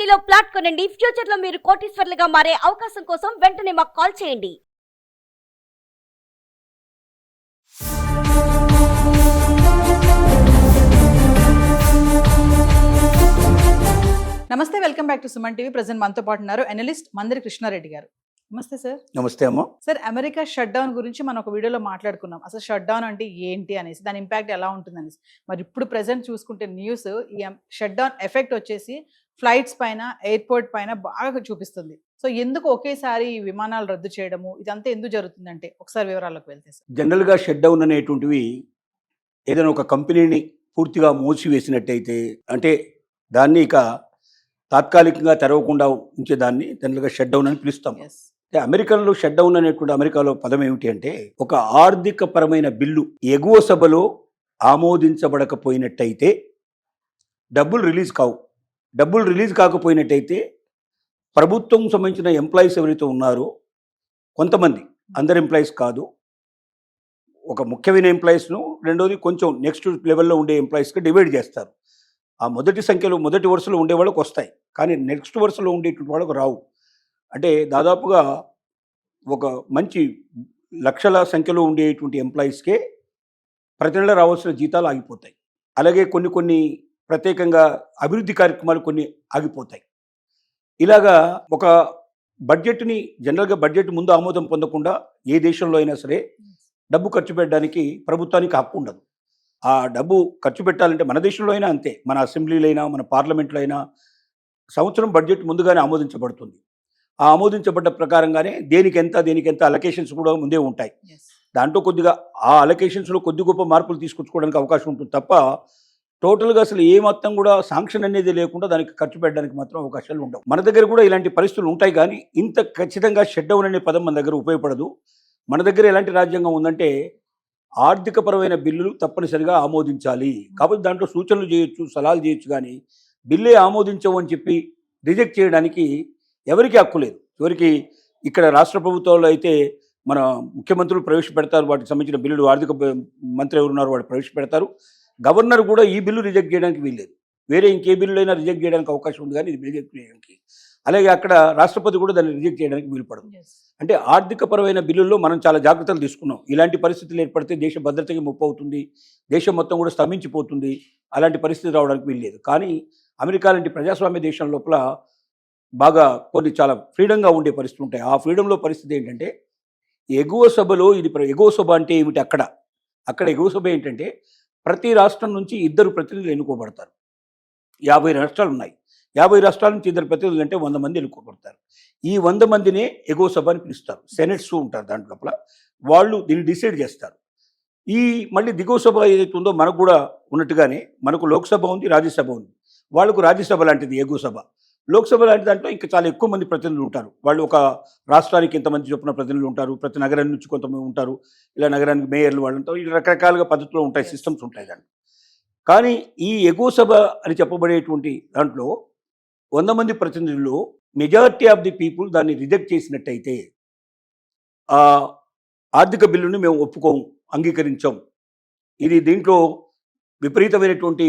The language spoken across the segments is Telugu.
సిటీలో ప్లాట్ కొనండి. ఫ్యూచర్ లో మీరు కోటీశ్వర్లుగా మారే అవకాశం కోసం వెంటనే మాకు కాల్ చేయండి. నమస్తే, welcome back to Suman TV. Present మనతో పాటు ఉన్నారు అనలిస్ట్ మందిరి కృష్ణారెడ్డి గారు. నమస్తే సార్. నమస్తే అమ్మ. సార్, అమెరికా షట్ డౌన్ గురించి మనం ఒక వీడియోలో మాట్లాడుకున్నాం. అసలు షట్ డౌన్ అంటే ఏంటి అనేసి, దాని ఇంపాక్ట్ ఎలా ఉంటుంది అనేసి. మరి ఇప్పుడు ప్రెజెంట్ చూసుకుంటే న్యూస్, ఈ షట్ డౌన్ ఎఫెక్ట్ వచ్చేసి ఫ్లైట్స్ పైన, ఎయిర్పోర్ట్ పైన బాగా చూపిస్తుంది. సో ఎందుకు ఒకేసారి ఈ విమానాలు రద్దు చేయడము, ఇదంతా ఎందుకు జరుగుతుందంటే ఒకసారి వివరాలకు వెళ్తే సార్. జనరల్గా షట్ డౌన్ అనేటువంటివి ఏదైనా ఒక కంపెనీని పూర్తిగా మూసివేసినట్టయితే, అంటే దాన్ని ఇక తాత్కాలికంగా తెరవకుండా ఉంచేదాన్ని జనరల్గా షట్ డౌన్ అని పిలుస్తాం. అమెరికన్లో షట్ డౌన్ అనేటువంటి అమెరికాలో పదం ఏమిటి అంటే, ఒక ఆర్థిక పరమైన బిల్లు ఎగువ సభలో ఆమోదించబడకపోయినట్టయితే డబ్బులు రిలీజ్ కావు. డబ్బులు రిలీజ్ కాకపోయినట్టయితే ప్రభుత్వం సంబంధించిన ఎంప్లాయీస్ ఎవరైతే ఉన్నారో కొంతమంది, అందరు ఎంప్లాయీస్ కాదు, ఒక ముఖ్యమైన ఎంప్లాయీస్ను, రెండోది కొంచెం నెక్స్ట్ లెవెల్లో ఉండే ఎంప్లాయీస్కి డివైడ్ చేస్తారు. ఆ మొదటి సంఖ్యలో, మొదటి వరుసలో ఉండే వాళ్ళకి వస్తాయి, కానీ నెక్స్ట్ వరుసలో ఉండేటువంటి వాళ్ళకు రావు. అంటే దాదాపుగా ఒక మంచి లక్షల సంఖ్యలో ఉండేటువంటి ఎంప్లాయీస్కే ప్రతి నెల రావాల్సిన జీతాలు ఆగిపోతాయి. అలాగే కొన్ని ప్రత్యేకంగా అభివృద్ధి కార్యక్రమాలు కొన్ని ఆగిపోతాయి. ఇలాగా ఒక బడ్జెట్ని, జనరల్గా బడ్జెట్ ముందు ఆమోదం పొందకుండా ఏ దేశంలో అయినా సరే డబ్బు ఖర్చు పెట్టడానికి ప్రభుత్వానికి హక్కు ఉండదు. ఆ డబ్బు ఖర్చు పెట్టాలంటే మన దేశంలో అయినా అంతే, మన అసెంబ్లీలో అయినా, మన పార్లమెంట్లో అయినా సంవత్సరం బడ్జెట్ ముందుగానే ఆమోదించబడుతుంది. ఆ ఆమోదించబడ్డ ప్రకారంగానే దేనికి ఎంత అలొకేషన్స్ కూడా ముందే ఉంటాయి. దాంట్లో కొద్దిగా ఆ అలొకేషన్స్లో కొద్ది గొప్ప మార్పులు తీసుకొచ్చుకోవడానికి అవకాశం ఉంటుంది తప్ప టోటల్గా అసలు ఏ మొత్తం కూడా శాంక్షన్ అనేది లేకుండా దానికి ఖర్చు పెట్టడానికి మాత్రం అవకాశాలు ఉండవు. మన దగ్గర కూడా ఇలాంటి పరిస్థితులు ఉంటాయి, కానీ ఇంత ఖచ్చితంగా షట్ డౌన్ అనే పదం మన దగ్గర ఉపయోగపడదు. మన దగ్గర ఎలాంటి రాజ్యాంగం ఉందంటే, ఆర్థికపరమైన బిల్లులు తప్పనిసరిగా ఆమోదించాలి. కాబట్టి దాంట్లో సూచనలు చేయొచ్చు, సలహాలు చేయొచ్చు, కానీ బిల్లే ఆమోదించవు అని చెప్పి రిజెక్ట్ చేయడానికి ఎవరికి హక్కు లేదు. ఎవరికి ఇక్కడ రాష్ట్ర ప్రభుత్వాల్లో అయితే మన ముఖ్యమంత్రులు ప్రవేశపెడతారు, వాటికి సంబంధించిన బిల్లులు, ఆర్థిక మంత్రి ఎవరున్నారు వాళ్ళు ప్రవేశపెడతారు. గవర్నర్ కూడా ఈ బిల్లు రిజెక్ట్ చేయడానికి వీల్లేదు. వేరే ఇంకే బిల్లు అయినా రిజెక్ట్ చేయడానికి అవకాశం ఉంది, కానీ ఇది రిజెక్ట్ చేయడానికి. అలాగే అక్కడ రాష్ట్రపతి కూడా దాన్ని రిజెక్ట్ చేయడానికి వీలుపడదు. అంటే ఆర్థికపరమైన బిల్లుల్లో మనం చాలా జాగ్రత్తలు తీసుకున్నాం. ఇలాంటి పరిస్థితులు ఏర్పడితే దేశ భద్రతకి ముప్పు అవుతుంది, దేశం మొత్తం కూడా స్తంభించిపోతుంది. అలాంటి పరిస్థితి రావడానికి వీల్లేదు. కానీ అమెరికా లాంటి ప్రజాస్వామ్య దేశం లోపల బాగా కొన్ని చాలా ఫ్రీడంగా ఉండే పరిస్థితులు ఉంటాయి. ఆ ఫ్రీడంలో పరిస్థితి ఏంటంటే, ఎగువ సభలో ఎగువ సభ అంటే ఏమిటి, అక్కడ ఎగువ సభ ఏంటంటే ప్రతి రాష్ట్రం నుంచి 2 ప్రతినిధులు ఎన్నుకోబడతారు. 50 రాష్ట్రాలు ఉన్నాయి. 50 రాష్ట్రాల నుంచి 2 ప్రతినిధులు అంటే 100 మంది ఎన్నుకోబడతారు. ఈ 100 మందినే ఎగువ సభ అని పిలుస్తారు. సెనెట్స్ ఉంటారు దాంట్లో, వాళ్ళు దీన్ని డిసైడ్ చేస్తారు. ఈ మళ్ళీ దిగువ సభ ఏదైతే ఉందో మనకు కూడా ఉన్నట్టుగానే మనకు లోక్సభ ఉంది, రాజ్యసభ ఉంది. వాళ్ళకు రాజ్యసభ లాంటిది ఎగువ సభ. లోక్సభ లాంటి దాంట్లో ఇంకా చాలా ఎక్కువ మంది ప్రతినిధులు ఉంటారు. వాళ్ళు ఒక రాష్ట్రానికి ఇంతమంది చొప్పున ప్రతినిధులు ఉంటారు, ప్రతి నగరం నుంచి కొంతమంది ఉంటారు, ఇలా నగరానికి మేయర్లు వాళ్ళు ఉంటారు. ఇలా రకరకాలుగా పద్ధతులు ఉంటాయి, సిస్టమ్స్ ఉంటాయి దాంట్లో. కానీ ఈ ఎగువ సభ అని చెప్పబడేటువంటి దాంట్లో 100 మంది ప్రతినిధులు మెజారిటీ ఆఫ్ ది పీపుల్ దాన్ని రిజెక్ట్ చేసినట్టయితే, ఆ ఆర్థిక బిల్లుని మేము ఒప్పుకోము, అంగీకరించాం, ఇది దీంట్లో విపరీతమైనటువంటి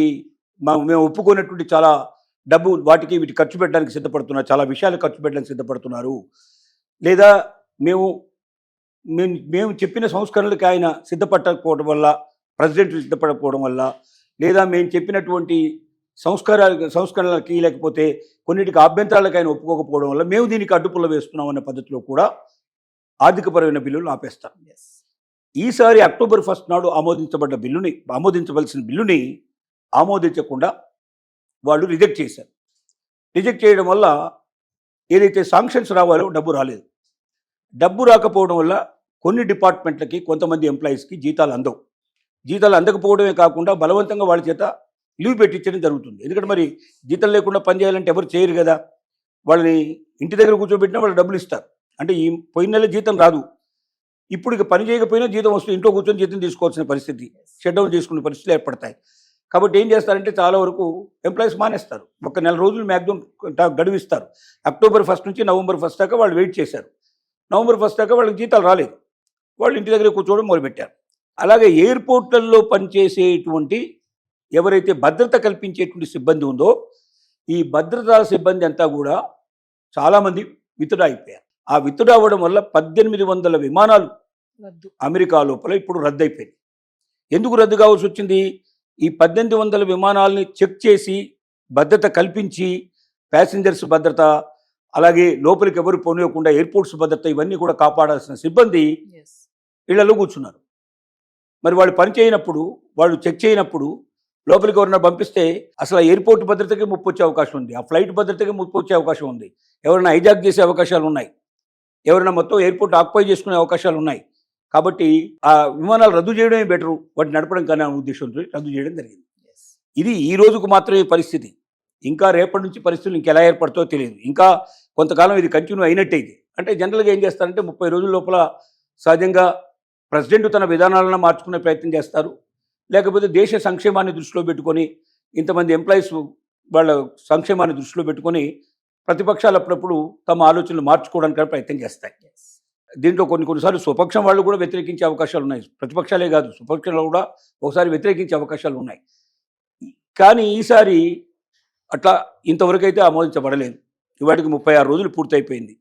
మేము ఒప్పుకున్నటువంటి చాలా డబ్బు వాటికి వీటి ఖర్చు పెట్టడానికి సిద్ధపడుతున్నారు, చాలా విషయాలు ఖర్చు పెట్టడానికి సిద్ధపడుతున్నారు, లేదా మేము చెప్పిన సంస్కరణలకి ఆయన సిద్ధపడకపోవడం వల్ల, ప్రెసిడెంట్ సిద్ధపడకపోవడం వల్ల, లేదా మేము చెప్పినటువంటి సంస్కరణలకి లేకపోతే కొన్నిటికి అభ్యంతరాలకు ఆయన ఒప్పుకోకపోవడం వల్ల మేము దీనికి అడ్డుపుల్ల వేస్తున్నాం అనే పద్ధతిలో కూడా ఆర్థికపరమైన బిల్లులు ఆపేస్తాం. ఈసారి అక్టోబర్ 1 నాడు ఆమోదించవలసిన బిల్లుని ఆమోదించకుండా వాళ్ళు రిజెక్ట్ చేశారు. రిజెక్ట్ చేయడం వల్ల ఏదైతే శాంక్షన్స్ రావాలో డబ్బు రాలేదు. డబ్బు రాకపోవడం వల్ల కొన్ని డిపార్ట్మెంట్లకి, కొంతమంది ఎంప్లాయీస్కి జీతాలు అందవు. జీతాలు అందకపోవడమే కాకుండా బలవంతంగా వాళ్ళ చేత లీవ్ పెట్టించడం జరుగుతుంది. ఎందుకంటే మరి జీతం లేకుండా పనిచేయాలంటే ఎవరు చేయరు కదా. వాళ్ళని ఇంటి దగ్గర కూర్చోబెట్టినా వాళ్ళు డబ్బులు ఇస్తారు. అంటే ఈ పోయిన నెల జీతం రాదు, ఇప్పుడు ఇక పని చేయకపోయినా జీతం వస్తుంది, ఇంట్లో కూర్చొని జీతం తీసుకోవాల్సిన పరిస్థితి, షట్ డౌన్ చేసుకునే పరిస్థితులు ఏర్పడతాయి. కాబట్టి ఏం చేస్తారంటే చాలా వరకు ఎంప్లాయీస్ మానేస్తారు. ఒక నెల రోజులు మ్యాక్సిమం గడువిస్తారు. అక్టోబర్ 1 నుంచి నవంబర్ 1 దాకా వాళ్ళు వెయిట్ చేశారు. నవంబర్ 1 దాకా వాళ్ళకి జీతాలు రాలేదు, వాళ్ళు ఇంటి దగ్గర కూర్చోవడం మొదలుపెట్టారు. అలాగే ఎయిర్పోర్ట్లలో పనిచేసేటువంటి ఎవరైతే భద్రత కల్పించేటువంటి సిబ్బంది ఉందో ఈ భద్రతా సిబ్బంది అంతా కూడా చాలామంది విత్డ్రా అయిపోయారు. ఆ విత్డ్రా అవ్వడం వల్ల 1800 విమానాలు రద్దు. అమెరికా లోపల ఇప్పుడు రద్దయిపోయింది. ఎందుకు రద్దు కావాల్సి వచ్చింది? ఈ 1800 విమానాలని చెక్ చేసి భద్రత కల్పించి ప్యాసింజర్స్ భద్రత, అలాగే లోపలికి ఎవరు పోనీయకుండా ఎయిర్పోర్ట్స్ భద్రత ఇవన్నీ కూడా కాపాడాల్సిన సిబ్బంది Yes. ఇళ్లలో కూర్చున్నారు. మరి వాళ్ళు పని చేయనప్పుడు, వాళ్ళు చెక్ చేయనప్పుడు లోపలికి ఎవరైనా పంపిస్తే అసలు ఆ ఎయిర్పోర్ట్ భద్రతకి ముప్పు వచ్చే అవకాశం ఉంది, ఆ ఫ్లైట్ భద్రతకి ముప్పు వచ్చే అవకాశం ఉంది, ఎవరైనా హైజాక్ చేసే అవకాశాలు ఉన్నాయి, ఎవరైనా మొత్తం ఎయిర్పోర్ట్ ఆక్యుపై చేసుకునే అవకాశాలు ఉన్నాయి. కాబట్టి ఆ విమానాలు రద్దు చేయడమే బెటరు, వాటిని నడపడం కానీ అనే ఉద్దేశంతో రద్దు చేయడం జరిగింది. Yes. ఇది ఈ రోజుకు మాత్రమే పరిస్థితి. ఇంకా రేపటి నుంచి పరిస్థితులు ఇంకెలా ఏర్పడుతో తెలియదు. ఇంకా కొంతకాలం ఇది కంటిన్యూ అయినట్టయితే, అంటే జనరల్గా ఏం చేస్తారంటే 30 రోజుల లోపల సహజంగా ప్రెసిడెంట్ తన విధానాలను మార్చుకునే ప్రయత్నం చేస్తారు, లేకపోతే దేశ సంక్షేమాన్ని దృష్టిలో పెట్టుకొని ఇంతమంది ఎంప్లాయీస్ వాళ్ళ సంక్షేమాన్ని దృష్టిలో పెట్టుకొని ప్రతిపక్షాలు అప్పుడప్పుడు తమ ఆలోచనలు మార్చుకోవడానికి ప్రయత్నం చేస్తాయి. Yes. దీంట్లో కొన్నిసార్లు స్వపక్షం వాళ్ళు కూడా వ్యతిరేకించే అవకాశాలు ఉన్నాయి. ప్రతిపక్షాలే కాదు, స్వపక్షంలో కూడా ఒకసారి వ్యతిరేకించే అవకాశాలు ఉన్నాయి. కానీ ఈసారి అట్లా ఇంతవరకు అయితే ఆమోదించబడలేదు. ఇవాటికి 36 రోజులు పూర్తయిపోయింది.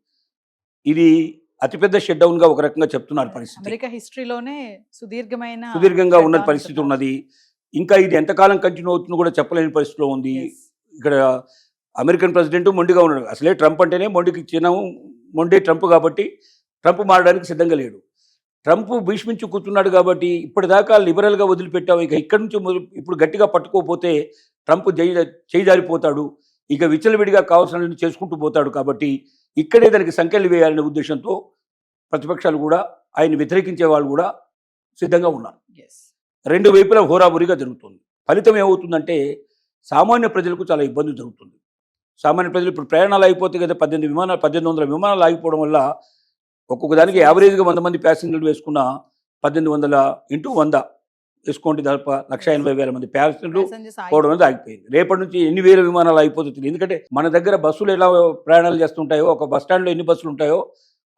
ఇది అతిపెద్ద షట్ డౌన్గా ఒక రకంగా చెప్తున్నారు పరిస్థితి. అమెరికా హిస్టరీలోనే సుదీర్ఘంగా ఉన్న పరిస్థితి ఉన్నది. ఇంకా ఇది ఎంతకాలం కంటిన్యూ అవుతుందో కూడా చెప్పలేని పరిస్థితిలో ఉంది. Yes. ఇక్కడ అమెరికన్ ప్రెసిడెంట్ మొండిగా ఉన్నాడు. అసలే ట్రంప్ అంటేనే మొండికి చిన్నము, మొండే ట్రంప్ కాబట్టి ట్రంప్ మారడానికి సిద్ధంగా లేడు. ట్రంప్ భీష్మించి కూర్చున్నాడు కాబట్టి ఇప్పటిదాకా లిబరల్గా వదిలిపెట్టావు, ఇక ఇక్కడి నుంచి ఇప్పుడు గట్టిగా పట్టుకోకపోతే ట్రంప్ చేయి జారిపోతాడు, ఇక విచ్చలవిడిగా కావాల్సిన చేసుకుంటూ పోతాడు. కాబట్టి ఇక్కడే దానికి సంఖ్యలు వేయాలనే ఉద్దేశంతో ప్రతిపక్షాలు కూడా ఆయన వ్యతిరేకించే వాళ్ళు కూడా సిద్ధంగా ఉన్నారు. Yes. రెండు వైపులా హోరాబోరీగా జరుగుతుంది. ఫలితం ఏమవుతుందంటే సామాన్య ప్రజలకు చాలా ఇబ్బంది జరుగుతుంది. సామాన్య ప్రజలు ఇప్పుడు ప్రయాణాలు అయిపోతాయి కదా, 1800 విమానాలు ఆగిపోవడం వల్ల ఒక్కొక్క దానికి యావరేజ్గా 100 మంది ప్యాసింజర్లు వేసుకున్న 1800 × 100 వేసుకోండి, దాదాపు 180,000 మంది ప్యాసింజర్లు పోవడం అనేది ఆగిపోయింది. రేపటి నుంచి ఎన్ని వేల విమానాలు అయిపోతుంది. ఎందుకంటే మన దగ్గర బస్సులు ఎలా ప్రయాణాలు చేస్తుంటాయో, ఒక బస్ స్టాండ్లో ఎన్ని బస్సులు ఉంటాయో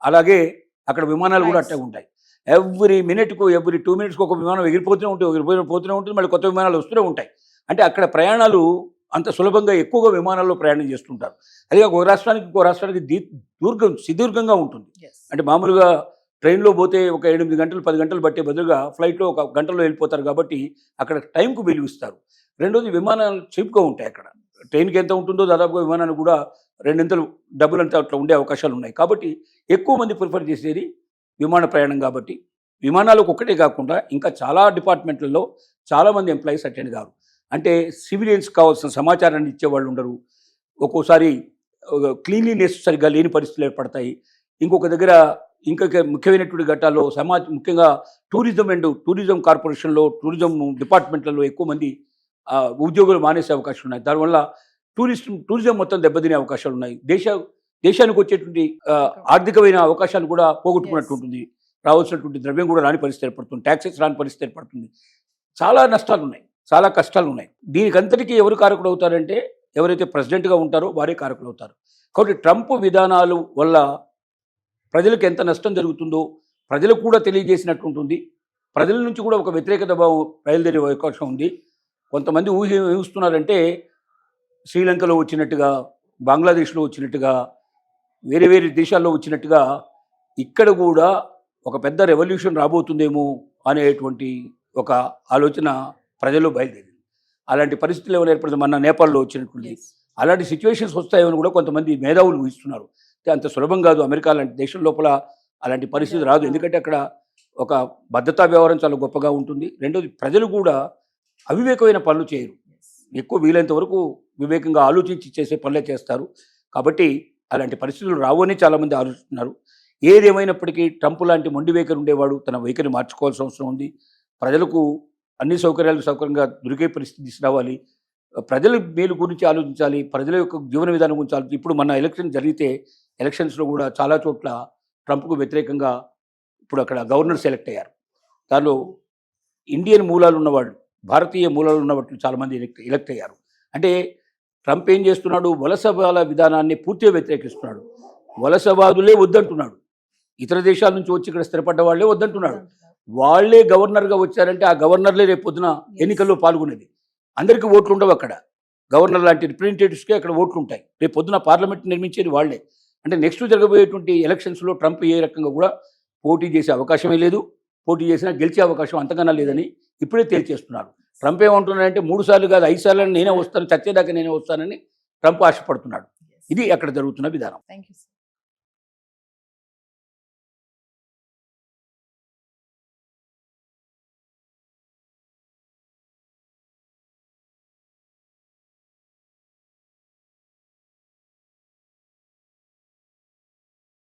అలాగే అక్కడ విమానాలు కూడా అట్టే ఉంటాయి. ఎవ్రీ 2 మినిట్స్కి ఒక విమానం ఎగిరిపోతూనే ఉంటుంది, మళ్ళీ కొత్త విమానాలు వస్తూనే ఉంటాయి. అంటే అక్కడ ప్రయాణాలు అంత సులభంగా ఎక్కువగా విమానాల్లో ప్రయాణం చేస్తుంటారు. అదే ఒక రాష్ట్రానికి ఇంకో రాష్ట్రానికి సుదీర్ఘంగా ఉంటుంది. Yes. అంటే మామూలుగా ట్రైన్లో పోతే ఒక 8 గంటలు 10 గంటలు పట్టే బదులుగా ఫ్లైట్లో ఒక గంటలో వెళ్ళిపోతారు కాబట్టి అక్కడ టైంకు విలువ ఇస్తారు. రెండోది విమానాలు చీప్గా ఉంటాయి. అక్కడ ట్రైన్కి ఎంత ఉంటుందో దాదాపుగా విమానానికి కూడా 2 డబ్బులు అంతా అట్లా ఉండే అవకాశాలు ఉన్నాయి. కాబట్టి ఎక్కువ మంది ప్రిఫర్ చేసేది విమాన ప్రయాణం. కాబట్టి విమానాలకు ఒక్కటే కాకుండా ఇంకా చాలా డిపార్ట్మెంట్లలో చాలామంది ఎంప్లాయీస్ అటెండ్ కారు. అంటే సివిలియన్స్ కావాల్సిన సమాచారాన్ని ఇచ్చేవాళ్ళు ఉండరు. ఒక్కోసారి క్లీన్లీనెస్ సరిగ్గా లేని పరిస్థితులు ఏర్పడతాయి. ఇంకొక దగ్గర ఇంకా ముఖ్యమైనటువంటి ఘట్టాల్లో ముఖ్యంగా టూరిజం కార్పొరేషన్లో, టూరిజం డిపార్ట్మెంట్లలో ఎక్కువ మంది ఉద్యోగులు మానేసే అవకాశాలు ఉన్నాయి. దానివల్ల టూరిజం మొత్తం దెబ్బతినే అవకాశాలు ఉన్నాయి. దేశానికి వచ్చేటువంటి ఆర్థికమైన అవకాశాలు కూడా పోగొట్టుకున్నట్టు ఉంటుంది. రావాల్సినటువంటి ద్రవ్యం కూడా రాని పరిస్థితి ఏర్పడుతుంది, ట్యాక్సెస్ రాని పరిస్థితి ఏర్పడుతుంది. చాలా నష్టాలు ఉన్నాయి, చాలా కష్టాలు ఉన్నాయి. దీనికంతటికీ ఎవరు కారకుడు అవుతారంటే ఎవరైతే ప్రెసిడెంట్గా ఉంటారో వారే కారకులు అవుతారు. కాబట్టి ట్రంప్ విధానాలు వల్ల ప్రజలకు ఎంత నష్టం జరుగుతుందో ప్రజలకు కూడా తెలియజేసినట్టు ఉంటుంది. ప్రజల నుంచి కూడా ఒక వ్యతిరేకత భావం బయలుదేరే అవకాశం ఉంది. కొంతమంది ఊహిస్తున్నారంటే శ్రీలంకలో వచ్చినట్టుగా, బంగ్లాదేశ్లో వచ్చినట్టుగా, వేరే వేరే దేశాల్లో వచ్చినట్టుగా ఇక్కడ కూడా ఒక పెద్ద రెవల్యూషన్ రాబోతుందేమో అనేటువంటి ఒక ఆలోచన ప్రజల్లో బయలుదేరింది. అలాంటి పరిస్థితులు ఏమైనా ఏర్పడితే మన నేపాల్లో వచ్చినటువంటి అలాంటి సిచ్యువేషన్స్ వస్తాయని కూడా కొంతమంది మేధావులు ఊహిస్తున్నారు. అంత సులభం కాదు. అమెరికా లాంటి దేశం లోపల అలాంటి పరిస్థితి రాదు. ఎందుకంటే అక్కడ ఒక భద్రతా వ్యవహారం చాలా గొప్పగా ఉంటుంది. రెండోది ప్రజలు కూడా అవివేకమైన పనులు చేయరు. ఎక్కువ వీలైనంత వరకు వివేకంగా ఆలోచించి చేసే పనులే చేస్తారు. కాబట్టి అలాంటి పరిస్థితులు రావు అని చాలామంది ఆలోచిస్తున్నారు. ఏదేమైనప్పటికీ ట్రంప్ లాంటి మొండి వైఖరి ఉండేవాడు తన వైఖరి మార్చుకోవాల్సిన అవసరం ఉంది. ప్రజలకు అన్ని సౌకర్యాలు సౌకర్యంగా దొరికే పరిస్థితి తీసుకురావాలి. ప్రజల మేలు గురించి ఆలోచించాలి, ప్రజల యొక్క జీవన విధానం గురించి ఆలోచించాలి. ఇప్పుడు మన ఎలక్షన్ జరిగితే ఎలక్షన్స్లో కూడా చాలా చోట్ల ట్రంప్కు వ్యతిరేకంగా ఇప్పుడు అక్కడ గవర్నర్ సెలెక్ట్ అయ్యారు. దానిలో ఇండియన్ మూలాలు ఉన్నవాళ్ళు, భారతీయ మూలాలు ఉన్నవాళ్ళు చాలామంది ఎలక్ట్ అయ్యారు. అంటే ట్రంప్ ఏం చేస్తున్నాడు? వలసవాద విధానాన్ని పూర్తిగా వ్యతిరేకిస్తున్నాడు. వలసవాదులే వద్దంటున్నాడు. ఇతర దేశాల నుంచి వచ్చి ఇక్కడ స్థిరపడ్డ వాళ్ళే వద్దంటున్నాడు. వాళ్లే గవర్నర్గా వచ్చారంటే ఆ గవర్నర్లే రేపు పొద్దున ఎన్నికల్లో పాల్గొనేది. అందరికీ ఓట్లు ఉండవు అక్కడ. గవర్నర్ లాంటి రిప్రజెంటేటివ్స్కే అక్కడ ఓట్లు ఉంటాయి. రేపు పొద్దున పార్లమెంట్ నిర్మించేది వాళ్ళే. అంటే నెక్స్ట్ జరగబోయేటువంటి ఎలక్షన్స్లో ట్రంప్ ఏ రకంగా కూడా పోటీ చేసే అవకాశమే లేదు. పోటీ చేసినా గెలిచే అవకాశం అంతకన్నా లేదని ఇప్పుడే తేల్చేస్తున్నారు. ట్రంప్ ఏమంటున్నాడంటే 3 సార్లు కాదు 5 సార్లు నేనే వస్తాను, చచ్చేదాకా నేనే వస్తానని ట్రంప్ ఆశపడుతున్నాడు. ఇది అక్కడ జరుగుతున్న విధానం. Thank you.